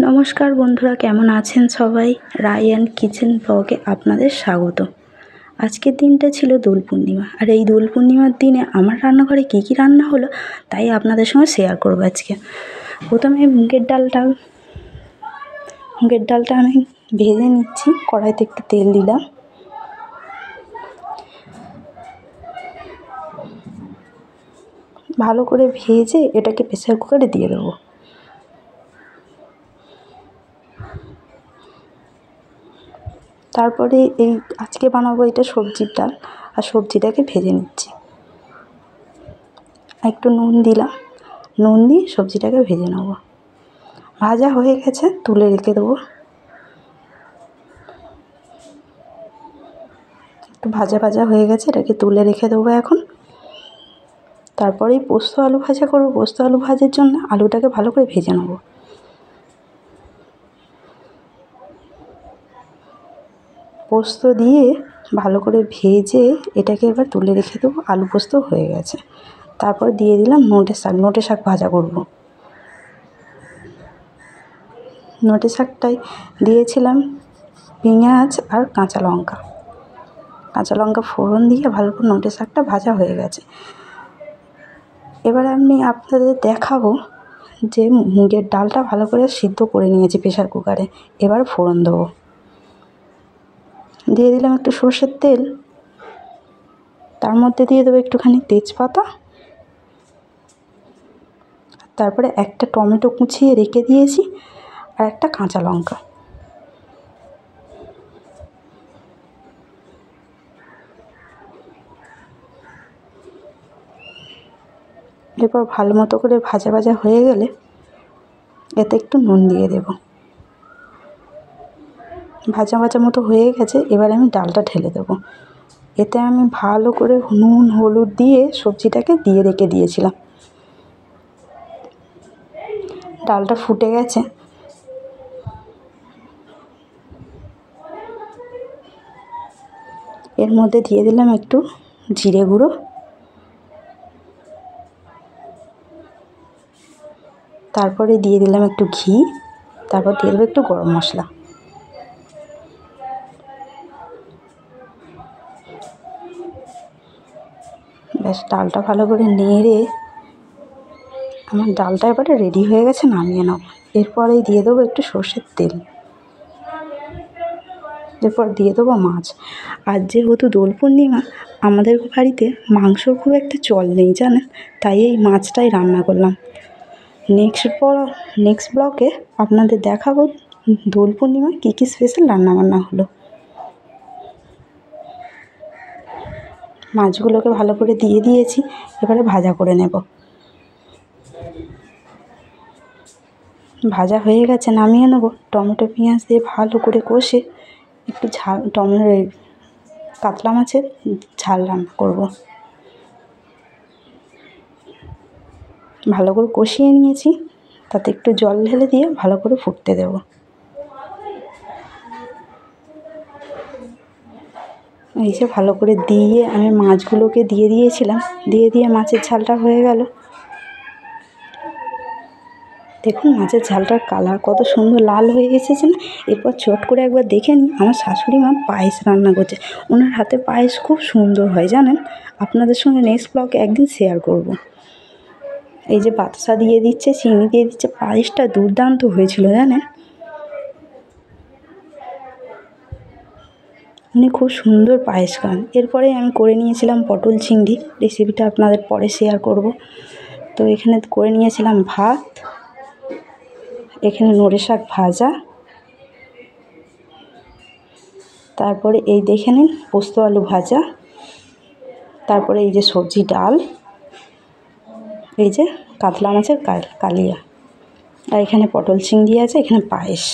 নমস্কার বন্ধুরা, কেমন আছেন সবাই? রায়ান কিচেন ব্লগে আপনাদের স্বাগত। আজকের দিনটা ছিল দোল পূর্ণিমা, আর এই দোল পূর্ণিমার দিনে আমার রান্নাঘরে কী কী রান্না হলো তাই আপনাদের সঙ্গে শেয়ার করবো আজকে। প্রথমে মুগের ডালটা আমি ভেজে নিচ্ছি। কড়াইতে একটু তেল দিলাম, ভালো করে ভেজে এটাকে প্রেসার কুকারে দিয়ে দেবো। তারপরে আজকে বানাবো এটা সবজির ডাল, আর সবজিটাকে ভেজে নিচ্ছি। একটু নুন দিলাম, নুন দিয়ে সবজিটাকে ভেজে নেব। ভাজা হয়ে গেছে, তুলে রেখে দেবো। একটু ভাজা হয়ে গেছে, এটাকে তুলে রেখে দেবো এখন। তারপরেই পোস্ত আলু ভাজা করবো। পোস্ত আলু ভাজার জন্য আলুটাকে ভালো করে ভেজে নেব। পোস্ত দিয়ে ভালো করে ভেজে এটাকে এবার তুলে রেখে দেবো। আলু পোস্ত হয়ে গেছে। তারপর দিয়ে দিলাম নোটে শাক ভাজা করব। নোটে শাকটায় দিয়েছিলাম পেঁয়াজ আর কাঁচা লঙ্কা ফোড়ন দিয়ে ভালো করে নোটে শাকটা ভাজা হয়ে গেছে। এবার আমি আপনাদের দেখাবো যে মুগের ডালটা ভালো করে সিদ্ধ করে নিয়েছি প্রেসার কুকারে। এবার ফোড়ন দেবো। দিয়ে দিলাম একটু সর্ষের তেল, তার মধ্যে দিয়ে দেবো একটুখানি তেজপাতা, তারপরে একটা টমেটো কুচিয়ে রেখে দিয়েছি আর একটা কাঁচা লঙ্কা। এরপর ভালো মতো করে ভাজা হয়ে গেলে এতে একটু নুন দিয়ে দেব। ভাজা মতো হয়ে গেছে, এবার আমি ডালটা ঢেলে দেবো। এতে আমি ভালো করে নুন হলুদ দিয়ে সবজিটাকে দিয়ে রেখে দিয়েছিলাম। ডালটা ফুটে গেছে, এর মধ্যে দিয়ে দিলাম একটু জিরে গুঁড়ো, তারপরে দিয়ে দিলাম একটু ঘি, তারপর দিয়ে দেবো একটু গরম মশলা। ব্যাস, ডালটা ভালো করে নেড়ে আমার ডালটা এবারে রেডি হয়ে গেছে, নামিয়ে নেব। এরপরেই দিয়ে দেবো একটু সর্ষের তেল, এরপর দিয়ে দেবো মাছ। আর যেহেতু দোল পূর্ণিমা, আমাদের বাড়িতে মাংসর খুব একটা চল নেই জানেন, তাই এই মাছটাই রান্না করলাম। নেক্সট ব্লগে আপনাদের দেখাবো দোল পূর্ণিমায় কী কী স্পেশাল রান্নাবান্না হলো। মাছগুলোকে ভালো করে দিয়ে দিয়েছি, এবারে ভাজা করে নেব। ভাজা হয়ে গেছে, নামিয়ে নেব। টমেটো পেঁয়াজ দিয়ে ভালো করে কষে একটু কাতলা মাছের ঝাল রান্না করব। ভালো করে কষিয়ে নিয়েছি, তাতে একটু জল ঢেলে দিয়ে ভালো করে ফুটতে দেব। এই যে ভালো করে দিয়ে আমি মাছগুলোকে দিয়ে দিয়েছিলাম, দিয়ে মাছের ঝালটা হয়ে গেল। দেখুন মাছের ঝালটার কালার কত সুন্দর লাল হয়ে এসেছে না? এরপর চট করে একবার দেখে নিই, আমার শাশুড়ি মা পায়েস রান্না করছে। ওনার হাতে পায়েস খুব সুন্দর হয় জানেন। আপনাদের সঙ্গে নেক্সট ব্লগে একদিন শেয়ার করব। এই যে বাতাসা দিয়ে দিচ্ছে, চিনি দিয়ে দিচ্ছে, পায়েসটা দুর্দান্ত হয়েছিল জানেন। উনি খুব সুন্দর পায়েস খান। এরপরে আমি করে নিয়েছিলাম পটল চিংড়ি, রেসিপিটা আপনাদের পরে শেয়ার করব। তো এখানে করে নিয়েছিলাম ভাত, এখানে নোটে শাক ভাজা, তারপরে এই দেখে নিন পোস্ত আলু ভাজা, তারপরে এই যে সবজি ডাল, এই যে কাতলা মাছের কালিয়া, আর এখানে পটল চিংড়ি আছে, এখানে পায়েস।